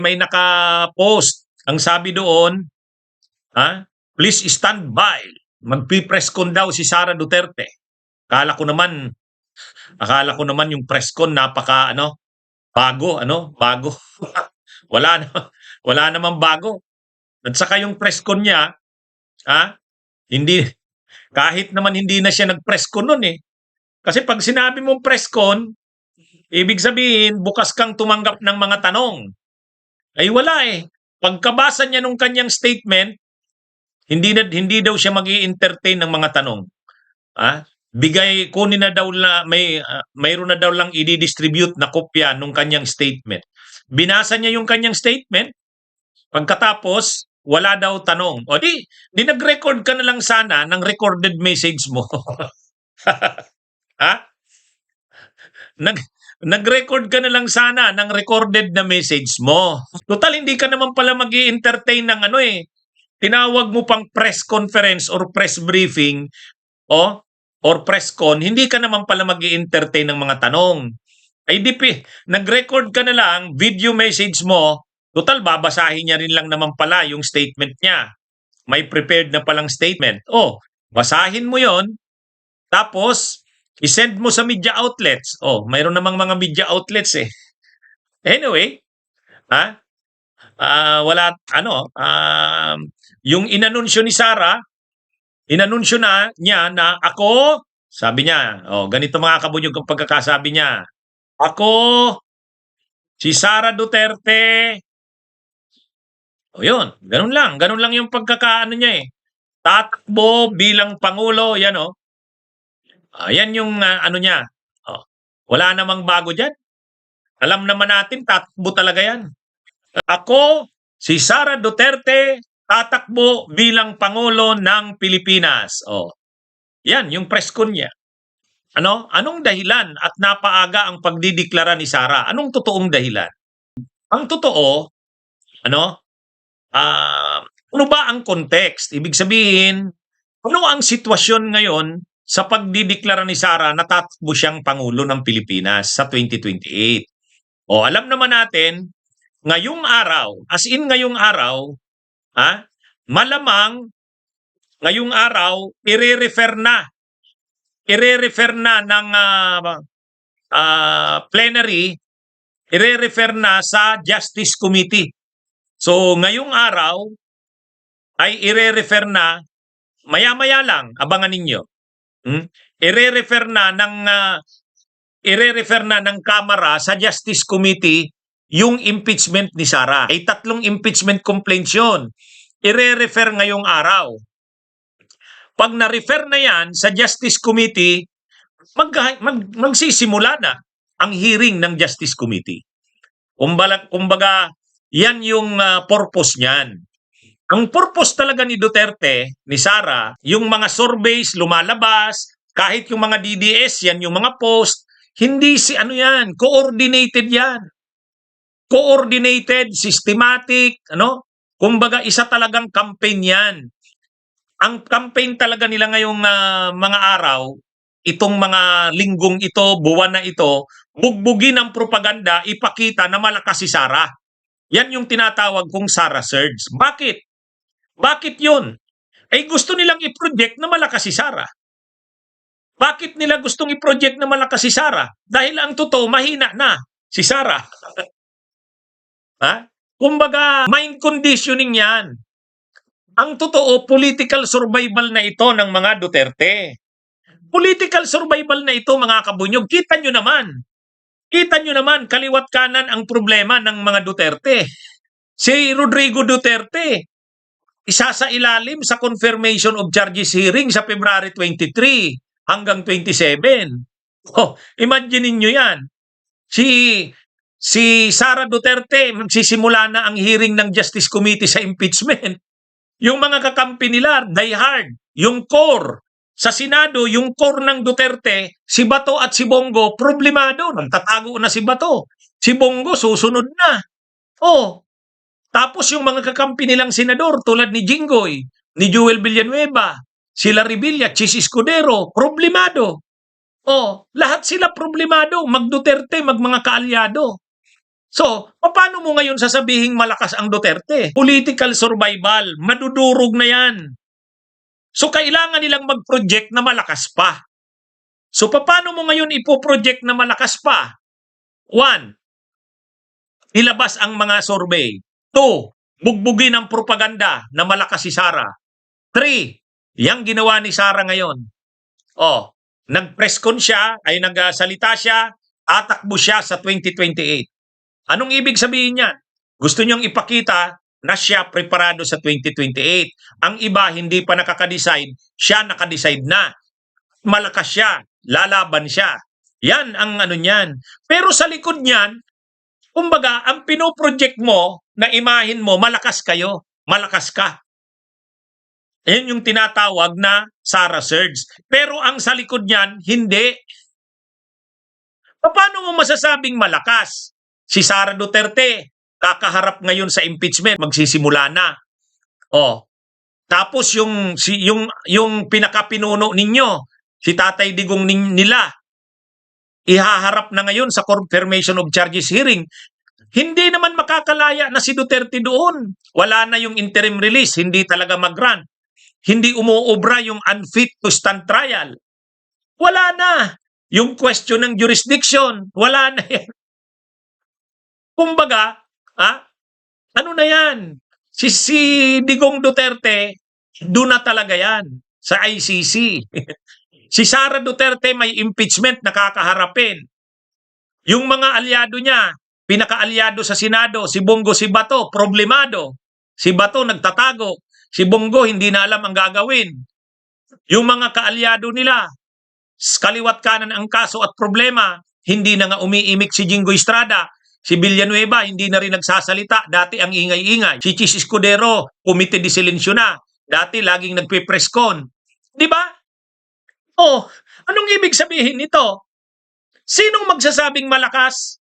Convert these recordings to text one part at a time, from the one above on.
may naka-post. Ang sabi doon, please stand by. Magpi-press con daw si Sara Duterte. Akala ko naman yung press con bago. wala namang bago. At saka yung press con niya, hindi, kahit naman hindi na siya nag-press con nun eh. Kasi pag sinabi mong press con, ibig sabihin, bukas kang tumanggap ng mga tanong. Ay wala eh. Pagkabasa niya nung kanyang statement, hindi daw siya magi-entertain ng mga tanong. Kunin na daw mayroon na daw lang i-distribute na kopya nung kanyang statement. Binasa niya yung kanyang statement, pagkatapos, wala daw tanong. O di nag-record ka na lang sana ng recorded message mo. Nag-record ka na lang sana ng recorded na message mo. Total, hindi ka naman pala mag-i-entertain ng tinawag mo pang press conference or press briefing or press con, hindi ka naman pala mag-i-entertain ng mga tanong. Ay nag-record ka na lang, video message mo, total babasahin niya rin lang naman pala yung statement niya. May prepared na palang statement. Basahin mo yon, tapos i-send mo sa media outlets. Mayroon namang mga media outlets eh. Anyway, yung inanunsyo ni Sara, inanunsyo niya na ako, sabi niya, ganito mga kabunyog ang pagkakasabi niya. Ako, si Sara Duterte, yun, ganun lang yung pagkakaano niya eh. Tatakbo bilang Pangulo, yan yan yung niya. Wala namang bago dyan. Alam naman natin, tatakbo talaga yan. Ako, si Sara Duterte, tatakbo bilang Pangulo ng Pilipinas. Yan, yung press con niya. Anong dahilan at napaaga ang pagdideklara ni Sara? Anong totoong dahilan? Ang totoo, ano ba ang context? Ibig sabihin, ano ang sitwasyon ngayon sa pagdideklara ni Sara na tatakbo siyang Pangulo ng Pilipinas sa 2028? Alam naman natin, ngayong araw, malamang ngayong araw, i-refer na ng plenary, i-refer na sa Justice Committee. So, ngayong araw ay i-refer na, maya-maya lang, abangan ninyo. I-refer na ng Kamara sa Justice Committee yung impeachment ni Sara. Ay 3 impeachment complaints yun. I-refer ngayong araw. Pag na-refer na yan sa Justice Committee, magsisimula na ang hearing ng Justice Committee. Kumbaga, yan yung purpose niyan. Ang purpose talaga ni Duterte, ni Sara, yung mga surveys lumalabas, kahit yung mga DDS, yan yung mga post, hindi yan, coordinated yan. Coordinated, systematic, kumbaga isa talagang campaign yan. Ang campaign talaga nila ngayong mga araw, itong mga linggong ito, buwan na ito, bugbugin ang propaganda, ipakita na malakas si Sara. Yan yung tinatawag kong Sara Surge. Bakit? Bakit yun? Ay gusto nilang i-project na malakas si Sara. Bakit nila gustong i-project na malakas si Sara? Dahil ang totoo, mahina na si Sara. Kumbaga, mind conditioning yan. Ang totoo, political survival na ito ng mga Duterte. Political survival na ito, mga kabunyog. Kita nyo naman, kaliwat kanan ang problema ng mga Duterte. Si Rodrigo Duterte, isa sa ilalim sa confirmation of charges hearing sa February 23 hanggang 27. Imagine niyo yan. Si Sara Duterte, magsisimula na ang hearing ng Justice Committee sa impeachment. Yung mga kakampi nila, die hard. Yung core sa Senado, yung core ng Duterte, si Bato at si Bongo, problemado. Nagtatago na si Bato. Si Bongo, susunod na. Tapos yung mga kakampi nilang senador, tulad ni Jinggoy, ni Joel Villanueva, sila Revilla, Chis Escudero, problemado. Lahat sila problemado, mag-Duterte, mag mga kaalyado. So, paano mo ngayon sasabihing malakas ang Duterte? Political survival, madudurog na yan. So, kailangan nilang mag-project na malakas pa. So, paano mo ngayon ipoproject na malakas pa? 1, ilabas ang mga survey. 2, bugbugin ang propaganda na malakas si Sara. 3, yang ginawa ni Sara ngayon. Nag-press con siya, ay nagsalita siya, tatakbo siya sa 2028. Anong ibig sabihin niyan? Gusto niyong ipakita na siya preparado sa 2028. Ang iba hindi pa nakaka-decide, siya naka-decide na. Malakas siya, lalaban siya. Yan ang ano niyan. Pero sa likod niyan, kumbaga, ang pinoproject mo na imahin mo, malakas kayo, malakas ka. Yan yung tinatawag na Sara Surge. Pero ang sa likod niyan, hindi. Paano mo masasabing malakas? Si Sara Duterte, kakaharap ngayon sa impeachment, magsisimula na. Tapos yung pinakapinuno ninyo, si Tatay Digong nila, ihaharap na ngayon sa confirmation of charges hearing. Hindi naman makakalaya na si Duterte doon. Wala na yung interim release, hindi talaga mag-run. Hindi umuobra yung unfit to stand trial. Wala na. Yung question ng jurisdiction, wala na yan. Kumbaga, ano na yan? Si Digong Duterte, doon na talaga yan sa ICC. Si Sara Duterte may impeachment na kakaharapin. Yung mga alyado niya, pinaka-alyado sa Senado, si Bongo, si Bato, problemado. Si Bato nagtatago. Si Bongo hindi na alam ang gagawin. Yung mga kaalyado nila, kaliwat kanan ang kaso at problema, hindi na nga umiimik si Jinggoy Estrada. Si Villanueva, hindi na rin nagsasalita. Dati ang ingay-ingay. Si Chis Escudero, komite de silensyo na. Dati laging nagpe-press con. Di ba? Anong ibig sabihin nito? Sinong magsasabing malakas?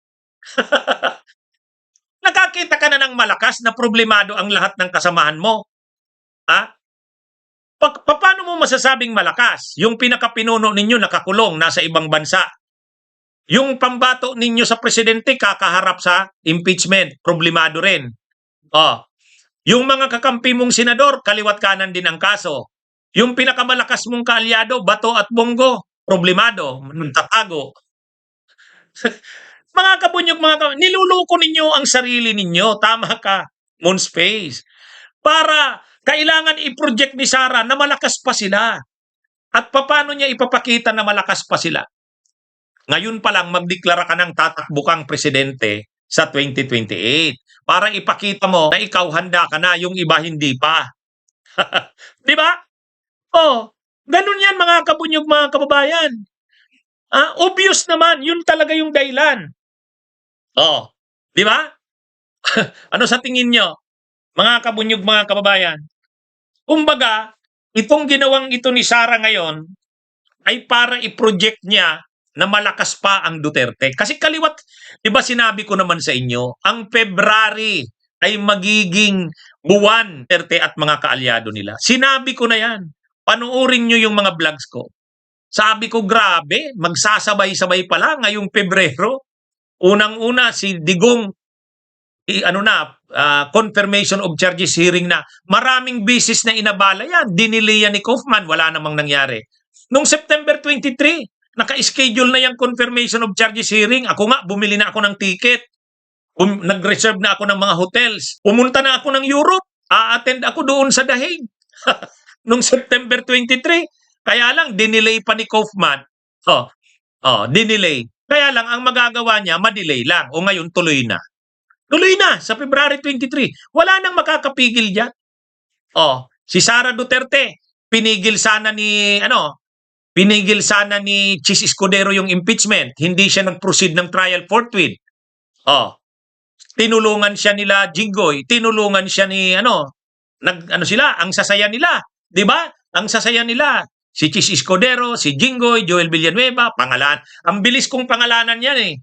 Nakakita ka na ng malakas na problemado ang lahat ng kasamahan mo. Paano mo masasabing malakas? Yung pinakapinuno ninyo nakakulong, nasa ibang bansa. Yung pambato ninyo sa presidente kakaharap sa impeachment, problemado rin. Yung mga kakampi mong senador, kaliwat kanan din ang kaso. Yung pinakamalakas mong kaalyado, Bato at Bongo, problemado, tatago. Mga kabunyog, niluluko ninyo ang sarili ninyo. Tama ka, Moonspace. Para kailangan i-project ni Sara na malakas pa sila. At paano niya ipapakita na malakas pa sila? Ngayon pa lang magdeklara ka ng tatakbo kang presidente sa 2028 para ipakita mo na ikaw handa ka na, yung iba hindi pa. Di ba? Ganun yan mga kabunyog, mga kababayan. Obvious naman, yun talaga yung dahilan. Di ba? Ano sa tingin nyo, mga kabunyog, mga kababayan? Kumbaga, itong ginawang ito ni Sara ngayon ay para i-project niya na malakas pa ang Duterte. Kasi kaliwat, di ba sinabi ko naman sa inyo, ang February ay magiging buwan Duterte at mga kaalyado nila. Sinabi ko na yan. Panuorin nyo yung mga vlogs ko. Sabi ko, grabe, magsasabay-sabay pala ngayong Pebrero. Unang-una, si Digong, confirmation of charges hearing na. Maraming bisis na inabala yan. Dinili yan ni Kaufman, wala namang nangyari. Noong September 23, naka-schedule na yung confirmation of charges hearing. Ako nga, bumili na ako ng ticket. Nag-reserve na ako ng mga hotels. Pumunta na ako ng Europe. A-attend ako doon sa The Hague. Noong September 23. Kaya lang, dinelay pa ni Kaufman. Dinelay. Kaya lang, ang magagawa niya, madelay lang. O ngayon, tuloy na. Tuloy na sa February 23. Wala nang makakapigil dyan. Si Sara Duterte, pinigil sana ni Chis Escudero yung impeachment. Hindi siya nag-proceed ng trial forthwith. Tinulungan siya nila Jinggoy, tinulungan siya ni sila, ang sasaya nila, 'di ba? Ang sasaya nila si Chis Escudero, si Jinggoy, Joel Villanueva, pangalan. Ang bilis kong pangalanan 'yan eh.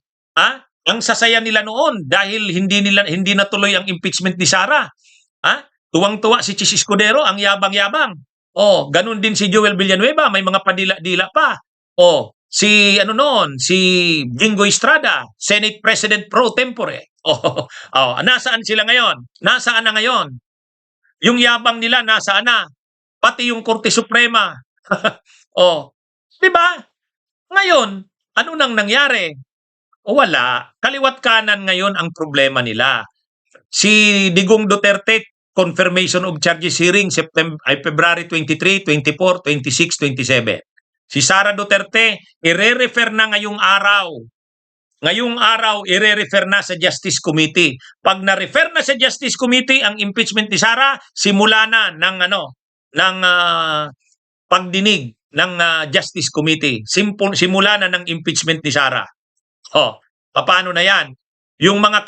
Ang sasaya nila noon dahil hindi natuloy ang impeachment ni Sara. Tuwang-tuwa si Chis Escudero, ang yabang-yabang. Ganun din si Joel Villanueva, may mga padila-dila pa. Si ano noon, si Jingo Estrada, Senate President pro tempore. Nasaan sila ngayon? Nasaan na ngayon? Yung yabang nila nasaan na? Pati yung Korte Suprema. oh, 'di ba? Ngayon, ano nang nangyari? Wala. Kaliwat kanan ngayon ang problema nila. Si Digong Duterte, confirmation of charges hearing February 23, 24, 26, 27. Si Sara Duterte, ire-refer na ngayong araw. Ngayong araw, ire-refer na sa Justice Committee. Pag na-refer na sa Justice Committee ang impeachment ni Sara, simula na ng pagdinig ng Justice Committee. Simula na ng impeachment ni Sara. Paano na 'yan? Yung mga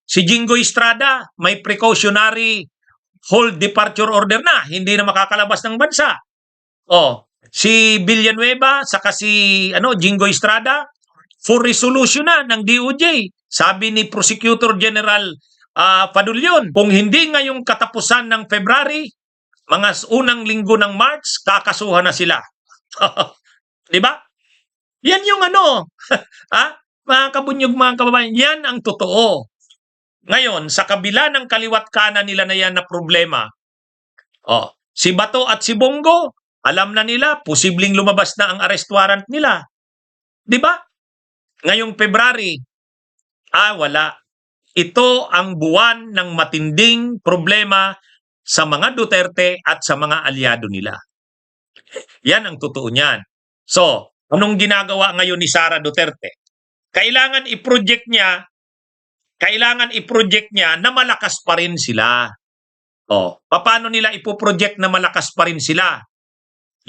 si Jingo Estrada may precautionary hold departure order na, hindi na makakalabas ng bansa. Si Villanueva saka si Jingo Estrada for resolution na ng DOJ. Sabi ni Prosecutor General Padulyon, kung hindi ngayong katapusan ng February, mga unang linggo ng March, kakasuhan na sila. 'Di ba? Yan yung mga kabunyog, mga kababayan, yan ang totoo. Ngayon, sa kabila ng kaliwat kanan nila na yan na problema, si Bato at si Bongo, alam na nila, posibleng lumabas na ang arrest warrant nila. Di ba? Ngayong February, wala. Ito ang buwan ng matinding problema sa mga Duterte at sa mga aliado nila. Yan ang totoo niyan. So, anong ginagawa ngayon ni Sara Duterte? Kailangan i-project niya na malakas pa rin sila. Paano nila ipoproject na malakas pa rin sila?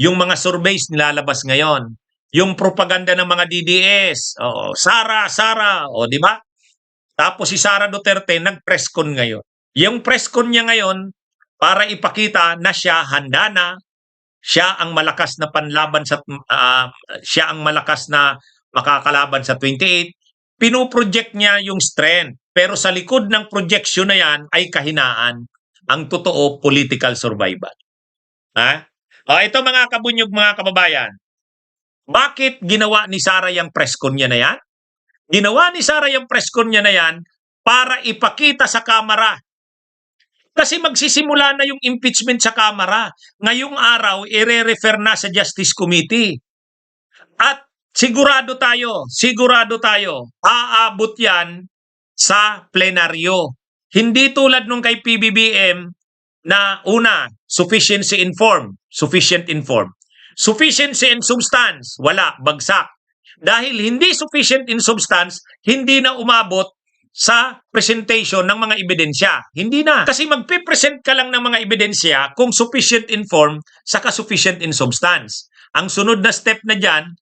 Yung mga surveys nilalabas ngayon. Yung propaganda ng mga DDS. Sara, di ba? Tapos si Sara Duterte nag-press con ngayon. Yung press con niya ngayon para ipakita na siya handa na, siya ang malakas na panlaban siya ang malakas na makakalaban sa 28, pinoproject niya yung strength. Pero sa likod ng projection na yan ay kahinaan. Ang totoo, political survival. Ito mga kabunyog, mga kababayan. Bakit ginawa ni Sara yung press con niya na yan? Ginawa ni Sara yung press con niya na yan para ipakita sa Kamara. Kasi magsisimula na yung impeachment sa Kamara. Ngayong araw, ire-refer na sa Justice Committee. At sigurado tayo, aabot yan sa plenaryo. Hindi tulad nung kay PBBM na sufficient inform. Sufficiency in substance, wala, bagsak. Dahil hindi sufficient in substance, hindi na umabot sa presentation ng mga ebidensya. Hindi na. Kasi magpipresent ka lang ng mga ebidensya kung sufficient in form saka sufficient in substance. Ang sunod na step na dyan,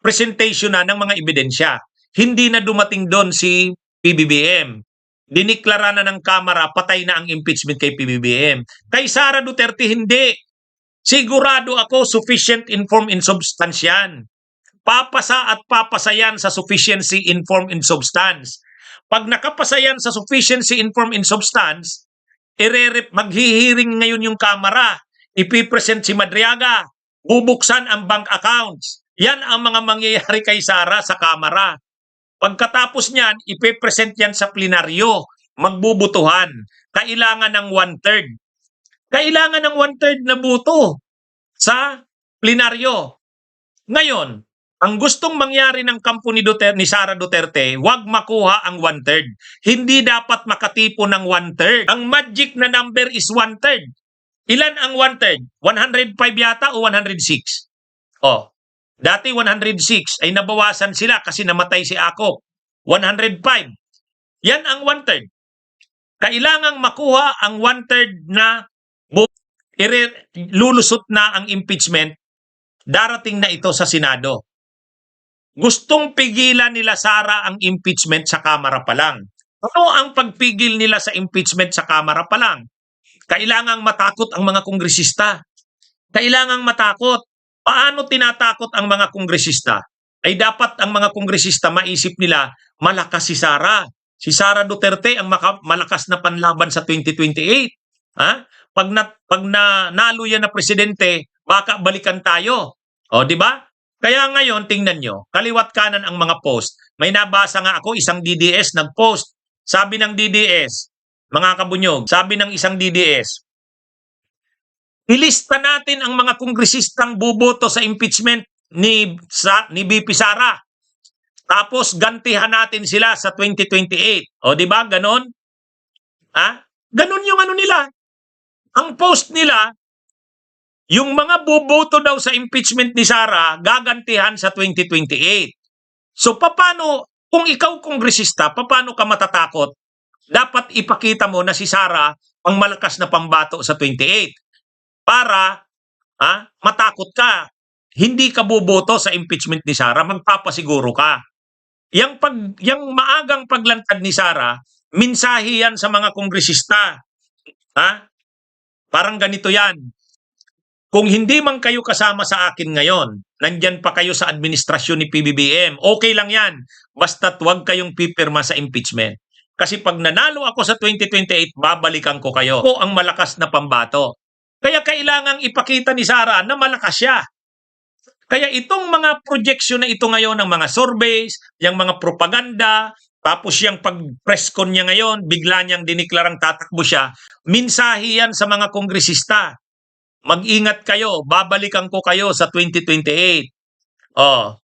presentation na ng mga ebidensya. Hindi na dumating doon si PBBM. Diniklara na ng Kamara, patay na ang impeachment kay PBBM. Kay Sara Duterte, hindi. Sigurado ako, sufficient in form in substance yan. Papasa at papasa yan sa sufficiency in form in substance. Pag nakapasa yan sa sufficiency in form in substance, maghihiring ngayon yung Kamara. Ipipresent si Madriaga. Bubuksan ang bank accounts. Yan ang mga mangyayari kay Sara sa Kamara. Pagkatapos niyan, ipipresent yan sa plenaryo. Magbubutuhan. Kailangan ng 1/3. Kailangan ng 1/3 na buto sa plenaryo. Ngayon, ang gustong mangyari ng kampo ni Sara Duterte, wag makuha ang 1/3. Hindi dapat makatipo ng 1/3. Ang magic na number is 1/3. Ilan ang 1/3? 105 yata o 106? Dati 106 ay nabawasan sila kasi namatay si Ako. 105. Yan ang 1/3. Kailangang makuha ang 1/3 na lulusot na ang impeachment. Darating na ito sa Senado. Gustong pigilan nila Sara ang impeachment sa Kamara pa lang. Ano ang pagpigil nila sa impeachment sa Kamara pa lang? Kailangang matakot ang mga kongresista. Kailangang matakot. Paano tinatakot ang mga kongresista? Ay dapat ang mga kongresista maisip nila, malakas si Sara. Si Sara Duterte ang malakas na panlaban sa 2028. Pag nalo yan na presidente, baka balikan tayo. Di ba? Kaya ngayon, tingnan nyo, kaliwat kanan ang mga post. May nabasa nga ako, isang DDS nag-post. Sabi ng DDS, mga kabunyog, sabi ng isang DDS, ilista natin ang mga kongresistang buboto sa impeachment ni BP Sara. Tapos gantihan natin sila sa 2028. O di ba ganon? Ha? Ganon yung ano nila. Ang post nila, yung mga boboto daw sa impeachment ni Sara, gagantihan sa 2028. So paano, kung ikaw kongresista, paano ka matatakot? Dapat ipakita mo na si Sara ang malakas na pambato sa 28 para matakot ka. Hindi ka boboto sa impeachment ni Sara, magpapasiguro ka. Yang maagang paglantad ni Sara, mensahe yan sa mga kongresista. Parang ganito yan. Kung hindi man kayo kasama sa akin ngayon, nandyan pa kayo sa administrasyon ni PBBM, okay lang yan. Basta't huwag kayong pipirma sa impeachment. Kasi pag nanalo ako sa 2028, babalikan ko kayo. Ako ang malakas na pambato. Kaya kailangang ipakita ni Sara na malakas siya. Kaya itong mga projection na ito ngayon ng mga surveys, yung mga propaganda, tapos yung pag-press con niya ngayon, bigla niyang diniklarang tatakbo siya, mensahe yan sa mga kongresista. Mag-ingat kayo, babalikan ko kayo sa 2028.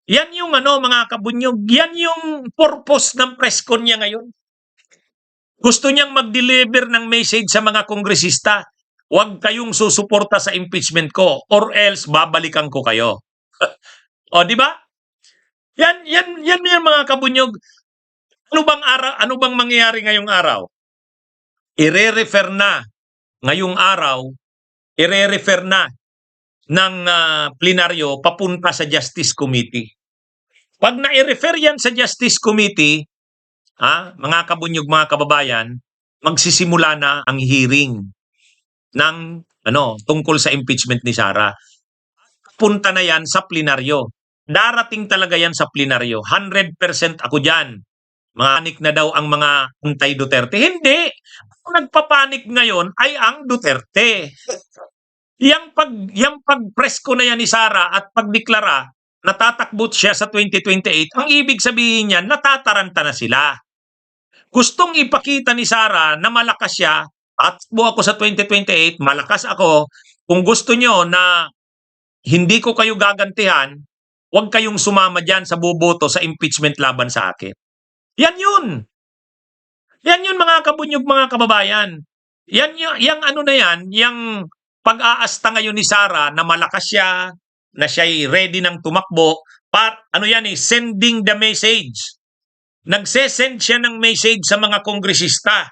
Yan yung mga kabunyog, yan yung purpose ng press con niya ngayon. Gusto niyang mag-deliver ng message sa mga kongresista, huwag kayong susuporta sa impeachment ko or else babalikan ko kayo. Di ba? Yan yung mga kabunyog. Ano bang mangyayari ngayong araw? Ire-refer na ngayong araw, ire-refer na ng plenaryo papunta sa Justice Committee. Pag na-refer yan sa Justice Committee, mga kabunyog, mga kababayan, magsisimula na ang hearing ng tungkol sa impeachment ni Sara. Punta na yan sa plenaryo. Darating talaga yan sa plenaryo. 100% ako dyan. Panik na daw ang mga anti-Duterte. Hindi. Ang nagpapanik ngayon ay ang Duterte. Yang pag-press ko na yan ni Sara at pagdeklara, natatakbot siya sa 2028, ang ibig sabihin niyan, natataranta na sila. Gustong ipakita ni Sara na malakas siya, at ako sa 2028, malakas ako. Kung gusto nyo na hindi ko kayo gagantihan, huwag kayong sumama dyan sa boboto sa impeachment laban sa akin. Yan yun. Yan yun mga kabunyog, mga kababayan. Yan yung pag-aasta ngayon ni Sara na malakas siya, na siya'y ready ng tumakbo, sending the message. Nagse-send siya ng message sa mga kongresista.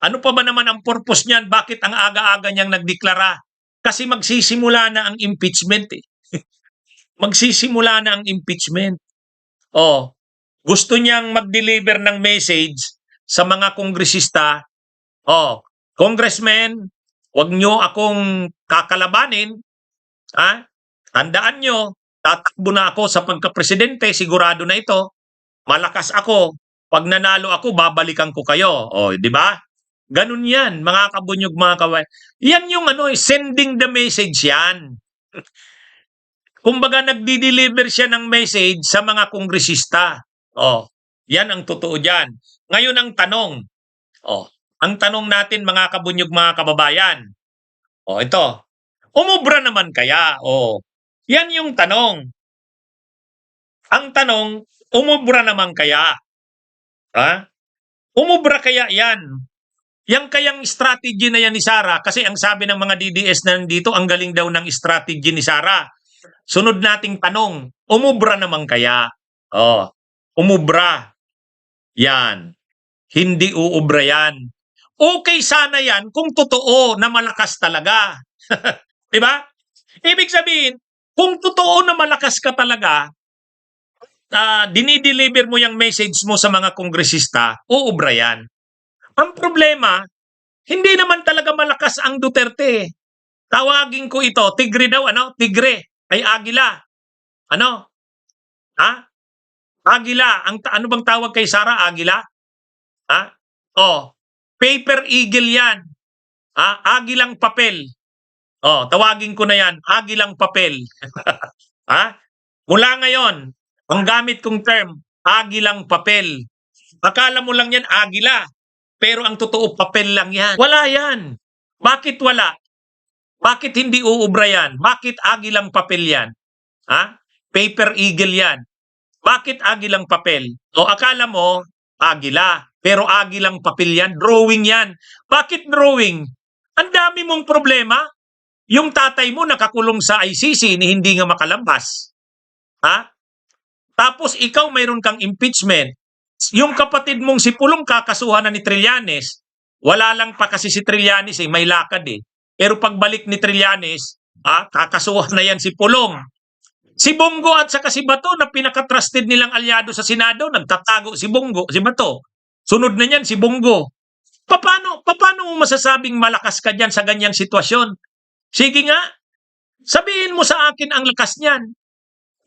Ano pa ba naman ang purpose niyan? Bakit ang aga-aga niyang nagdeklara? Kasi magsisimula na ang impeachment eh. Magsisimula na ang impeachment. Gusto niyang mag-deliver ng message sa mga kongresista. Congressman, huwag niyo akong kakalabanin. Tandaan niyo, tatakbo na ako sa pagka-presidente, sigurado na ito. Malakas ako. Pag nanalo ako, babalikan ko kayo. Di ba? Ganun yan, mga kabunyog, mga kawain. Yan yung sending the message yan. Kumbaga, nagdi-deliver siya ng message sa mga kongresista. Yan ang totoo dyan. Ngayon ang tanong. Ang tanong natin, mga kabunyog, mga kababayan. Ito. Umubra naman kaya? Yan yung tanong. Ang tanong, umubra naman kaya? Umubra kaya yan? Yang kayang strategy na yan ni Sara, kasi ang sabi ng mga DDS na nandito, ang galing daw ng strategy ni Sara. Sunod nating tanong, umubra naman kaya? Umubra. Yan. Hindi uubra yan. Okay sana yan kung totoo na malakas talaga. Diba? Ibig sabihin, kung totoo na malakas ka talaga, dinideliver mo yung message mo sa mga kongresista, uubra yan. Ang problema, hindi naman talaga malakas ang Duterte. Tawagin ko ito, tigre daw, tigre, ay agila. Agila, ano bang tawag kay Sara, agila? Paper eagle yan. Agilang papel. Tawagin ko na yan, agilang papel. Ha? Mula ngayon, ang gamit kong term, agilang papel. Akala mo lang yan agila, pero ang totoo papel lang yan. Wala yan. Bakit wala? Bakit hindi uubra yan? Bakit agilang papel yan? Ha? Paper eagle yan. Bakit agilang papel? O akala mo, agila. Pero agilang papel yan. Drawing yan. Bakit drawing? Ang dami mong problema. Yung tatay mo nakakulong sa ICC ni hindi nga makalabas. Ha? Tapos ikaw mayroon kang impeachment. Yung kapatid mong si Pulong kakasuhan na ni Trillanes. Wala lang pa kasi si Trillanes may lakad eh. Pero pagbalik ni Trillanes, kakasuhan na yan si Pulong. Si Bongo at saka si Bato na pinaka-trusted nilang alyado sa Senado, nagtatago si Bongo, si Bato. Sunod na niyan si Bongo. Paano mo masasabing malakas ka diyan sa ganyang sitwasyon? Sige nga, sabihin mo sa akin ang lakas niyan.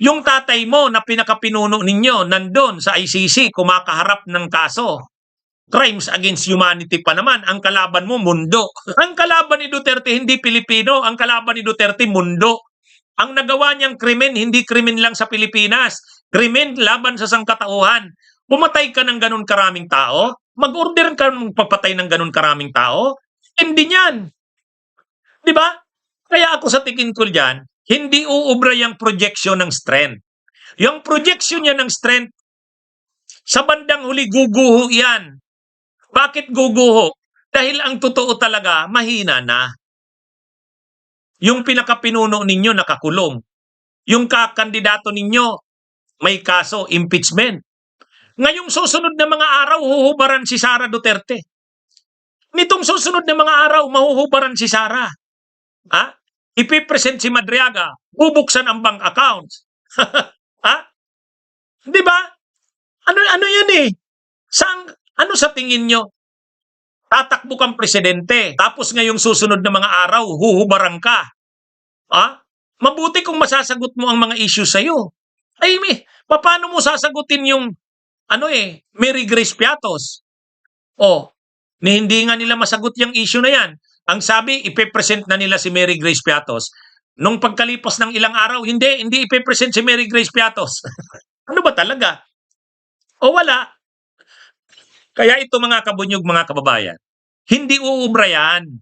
Yung tatay mo na pinakapinuno ninyo nandun sa ICC kumakaharap ng kaso. Crimes against humanity pa naman. Ang kalaban mo, mundo. Ang kalaban ni Duterte hindi Pilipino. Ang kalaban ni Duterte, mundo. Ang nagawa niyang krimen, hindi krimen lang sa Pilipinas. Krimen laban sa sangkatauhan. Pumatay ka ng ganun karaming tao? Mag-order ka ng papatay ng ganun karaming tao? Hindi niyan. Di ba? Kaya ako sa tingin ko dyan, hindi uubra yung projection ng strength. Yung projection niya ng strength, sa bandang huli guguho yan. Bakit guguho? Dahil ang totoo talaga, mahina na. Yung pinakapinuno ninyo nakakulong. Yung kakandidato ninyo may kaso, impeachment. Ngayong susunod na mga araw, huhubaran si Sara Duterte. Nitong susunod na mga araw, mahuhubaran si Sara. Ipipresent si Madriaga, bubuksan ang bank accounts. Di ba? Ano yan eh? Ano sa tingin nyo? Tatakbo kang presidente, tapos ngayong susunod na mga araw, huhubarang ka. Mabuti kung masasagot mo ang mga issue sa'yo. Paano mo sasagutin yung Mary Grace Piatos? Hindi nga nila masagot yung issue na yan. Ang sabi, ipepresent na nila si Mary Grace Piatos. Nung pagkalipas ng ilang araw, hindi ipepresent si Mary Grace Piatos. Ano ba talaga? O wala. Kaya ito mga kabunyog, mga kababayan, hindi uubra yan.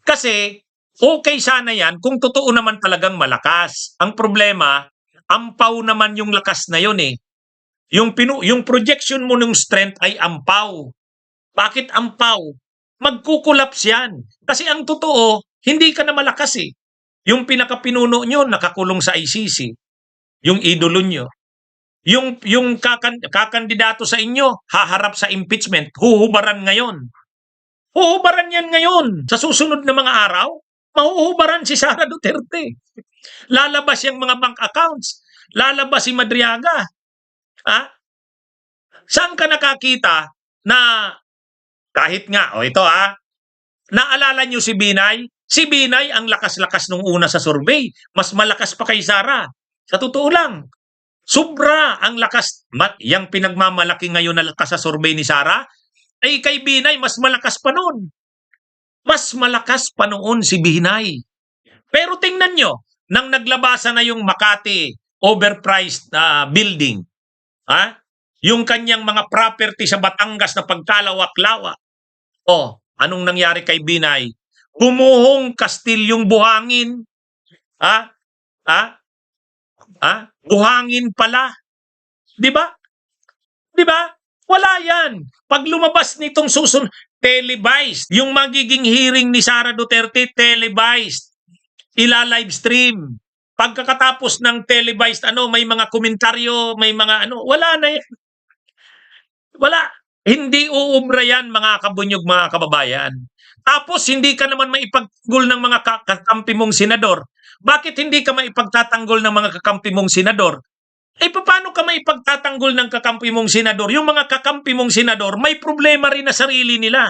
Kasi, okay sana yan kung totoo naman talagang malakas. Ang problema, ampaw naman yung lakas na yun eh. Yung projection mo ng strength ay ampaw. Bakit ampaw? Magkukulaps yan. Kasi ang totoo, hindi ka na malakas eh. Yung pinakapinuno nyo, nakakulong sa ICC. Yung idolo nyo. Yung kakandidato sa inyo, haharap sa impeachment, huhubaran ngayon. Huhubaran yan ngayon. Sa susunod na mga araw, mahuhubaran si Sara Duterte. Lalabas yung mga bank accounts. Lalabas si Madriaga. Saan ka nakakita na kahit nga, naalala nyo si Binay? Si Binay ang lakas-lakas nung una sa survey. Mas malakas pa kay Sara. Sa totoo lang. Sobra ang lakas. Yang pinagmamalaki ngayon na lakas sa survey ni Sara, ay kay Binay, mas malakas pa noon. Mas malakas pa noon si Binay. Pero tingnan nyo, nang naglabasan na yung Makati overpriced building, yung kanyang mga property sa Batangas na pagkalawak-lawak, anong nangyari kay Binay? Gumuhong kastilyong buhangin. Buhangin pala. Di ba? Di ba? Wala yan. Pag lumabas nitong susunod, televised. Yung magiging hearing ni Sara Duterte, televised. Ila-live stream. Pagkakatapos ng televised, may mga komentaryo, may mga wala na yan. Wala. Hindi uubra yan, mga kabunyog, mga kababayan. Tapos, hindi ka naman maipagtanggol ng mga kakampi mong senador. Bakit hindi ka maipagtatanggol ng mga kakampi mong senador? Paano ka maipagtatanggol ng kakampi mong senador? Yung mga kakampi mong senador, may problema rin na sarili nila.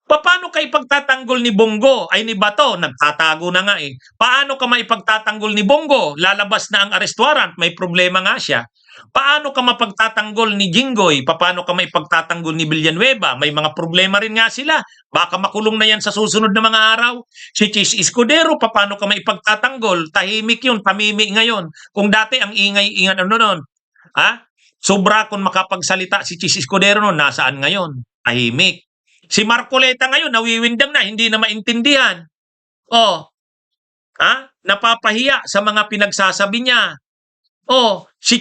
Paano ka ipagtatanggol ni Bongo ay ni Bato? Nagtatago na nga eh. Paano ka maipagtatanggol ni Bongo? Lalabas na ang arrest warrant, may problema nga siya. Paano ka mapagtatanggol ni Jinggoy? Paano ka maipagtatanggol ni Villanueva? May mga problema rin nga sila. Baka makulong na yan sa susunod na mga araw. Si Chis Escudero, paano ka maipagtatanggol? Tahimik yun, tamimi ngayon. Kung dati ang ingay-ingan ano nun, ha? Sobra kung makapagsalita si Chis Escudero nun, nasaan ngayon? Tahimik. Si Marcoleta ngayon, nawiwindang na, hindi na maintindihan. Oh, napapahiya sa mga pinagsasabi niya. Oh, si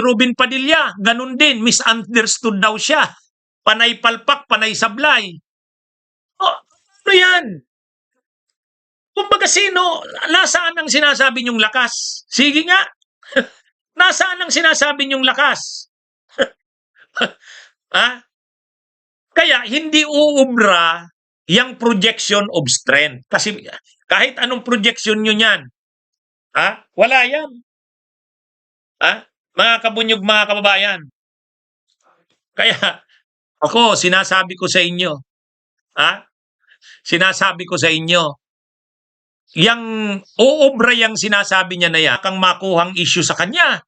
Ruben Padilla, ganun din, misunderstood daw siya. Panay palpak, panay sablay. Oh, ano yan? Kumbaga sino, nasaan ang sinasabi niyong lakas? Sige nga, nasaan ang sinasabi niyong lakas? Ha? Kaya hindi uubra yung projection of strength. Kasi kahit anong projection nyo yan, wala yan. Mga kabunyog, mga kababayan. Kaya ako, sinasabi ko sa inyo, sinasabi ko sa inyo, yang uubra yung sinasabi niya na yan, kang makuhang issue sa kanya.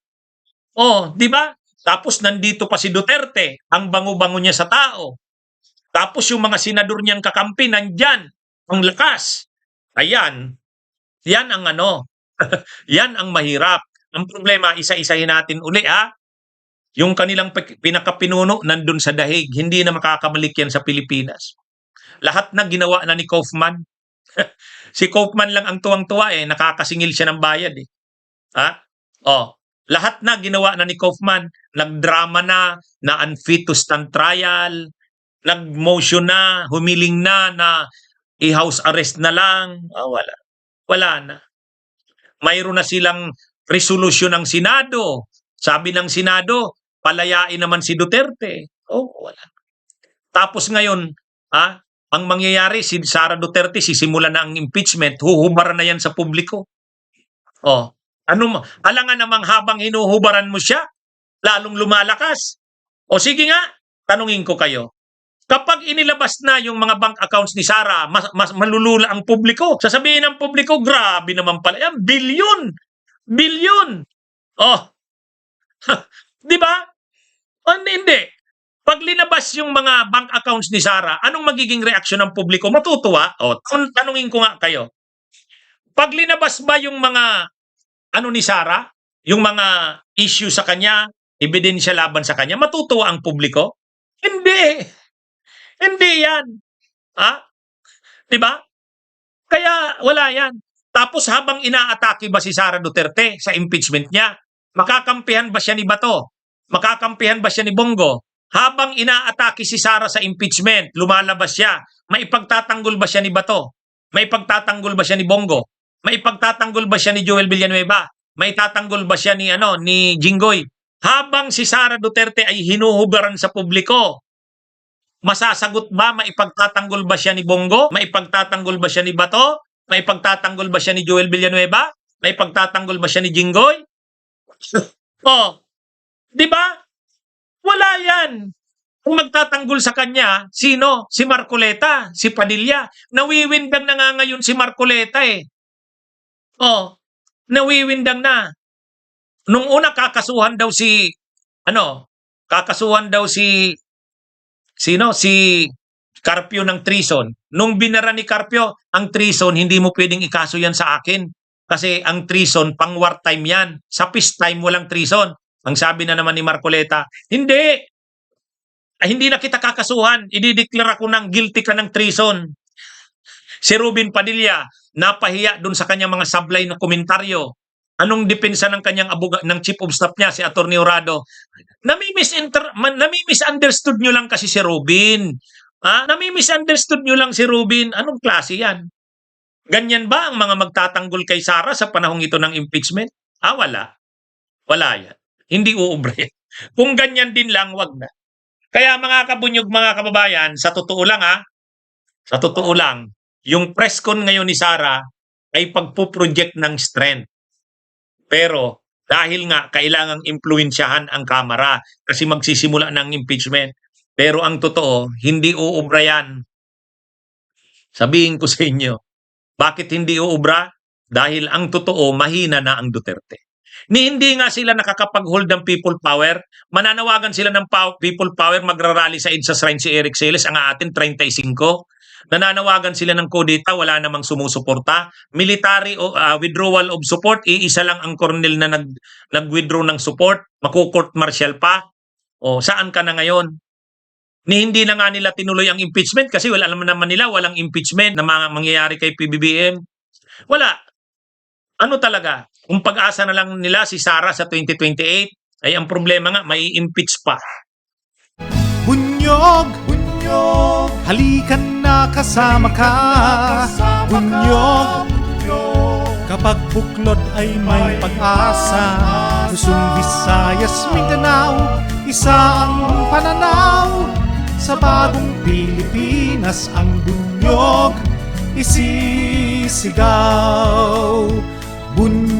Oh, di ba? Tapos nandito pa si Duterte, ang bango-bango niya sa tao. Tapos yung mga senador niyang kakampi nandyan, ang lakas. Ayan, yan ang yan ang mahirap. Ang problema, isa-isahin natin uli yung kanilang pinakapinuno nandun sa dahig, hindi na makakabalik yan sa Pilipinas. Lahat na ginawa na ni Kaufman. Si Kaufman lang ang tuwang-tuwa nakakasingil siya ng bayad lahat na ginawa na ni Kaufman. Nagdrama na unfit to stand trial, nag-motion na, humiling na i-house arrest na lang. Wala. Wala na. Mayroon na silang resolusyon ng Senado. Sabi ng Senado, palayain naman si Duterte. Wala. Tapos ngayon, ang mangyayari, si Sara Duterte, sisimula na ang impeachment, huhubaran na yan sa publiko. Alangan namang habang hinuhubaran mo siya, lalong lumalakas. Sige nga, tanungin ko kayo. Kapag inilabas na yung mga bank accounts ni Sara, mas malulula ang publiko. Sasabihin ng publiko, grabe naman pala yan, bilyon. Bilyon. Di ba? Hindi. Pag linabas yung mga bank accounts ni Sara, anong magiging reaksyon ng publiko? Matutuwa? Tanungin ko nga kayo. Pag linabas ba yung mga ni Sara, yung mga issue sa kanya, ebidensya laban sa kanya, matutuwa ang publiko? Hindi. Hindi yan. Di ba? Kaya wala yan. Tapos habang inaatake ba si Sara Duterte sa impeachment niya, makakampihan ba siya ni Bato? Makakampihan ba siya ni Bongo? Habang inaatake si Sara sa impeachment, lumalabas siya, maipagtatanggol ba siya ni Bato? Maipagtatanggol ba siya ni Bongo? Maipagtatanggol ba siya ni Joel Villanueva? Maitatanggol ba siya ni Jinggoy? Habang si Sara Duterte ay hinuhubaran sa publiko, masasagot ba, maipagtatanggol ba siya ni Bongo? Maipagtatanggol ba siya ni Bato? Maipagtatanggol ba siya ni Joel Villanueva? Maipagtatanggol ba siya ni Jinggoy? Di ba? Wala yan. Kung magtatanggol sa kanya, sino? Si Marcoleta, si Padilla. Nawiwindang na nga ngayon si Marcoleta nawiwindang na. Nung una kakasuhan daw si Carpio ng treason. Nung binara ni Carpio, ang treason, hindi mo pwedeng ikaso yan sa akin. Kasi ang treason, pang wartime yan. Sa peacetime, walang treason. Ang sabi na naman ni Marcoleta, hindi na kita kakasuhan. Idideklara ko ng guilty ka ng treason. Si Ruben Padilla, napahiya dun sa kanyang mga sablay na komentaryo. Anong depensa ng kanyang ng chief of staff niya, si Atty. Horado? Nami-misunderstood nyo lang kasi si Ruben. Nami-misunderstood nyo lang si Ruben. Anong klase yan? Ganyan ba ang mga magtatanggol kay Sara sa panahong ito ng impeachment? Wala. Wala yan. Hindi uubra yan. Kung ganyan din lang, wag na. Kaya mga kabunyog, mga kababayan, sa totoo lang, yung press con ngayon ni Sara ay pagpuproject ng strength. Pero dahil nga kailangang impluwensyahan ang Kamara kasi magsisimula ng impeachment. Pero ang totoo, hindi uubra yan. Sabihin ko sa inyo, bakit hindi uubra? Dahil ang totoo, mahina na ang Duterte. Hindi nga sila nakakapag-hold ng people power, mananawagan sila ng people power, magrarally sa EDSA Shrine si Eric Celes, ang atin 35. Nananawagan sila ng kudeta, wala namang sumusuporta. Military withdrawal of support, iisa lang ang colonel na nag-withdraw ng support, maku-court martial pa. O saan ka na ngayon? Hindi na nga nila tinuloy ang impeachment kasi wala naman nila, walang impeachment na mangyayari kay PBBM. Wala. Ano talaga? Kung pag-asa na lang nila si Sara sa 2028, ay ang problema nga, may impeach pa. Bunyog, bunyog, halikan na kasama ka. Bunyog, kapag buklod ay may pag-asa. Luzon, Visayas, Mindanao, isa ang pananaw. Sa bagong Pilipinas ang bunyog isisigaw. Bunyog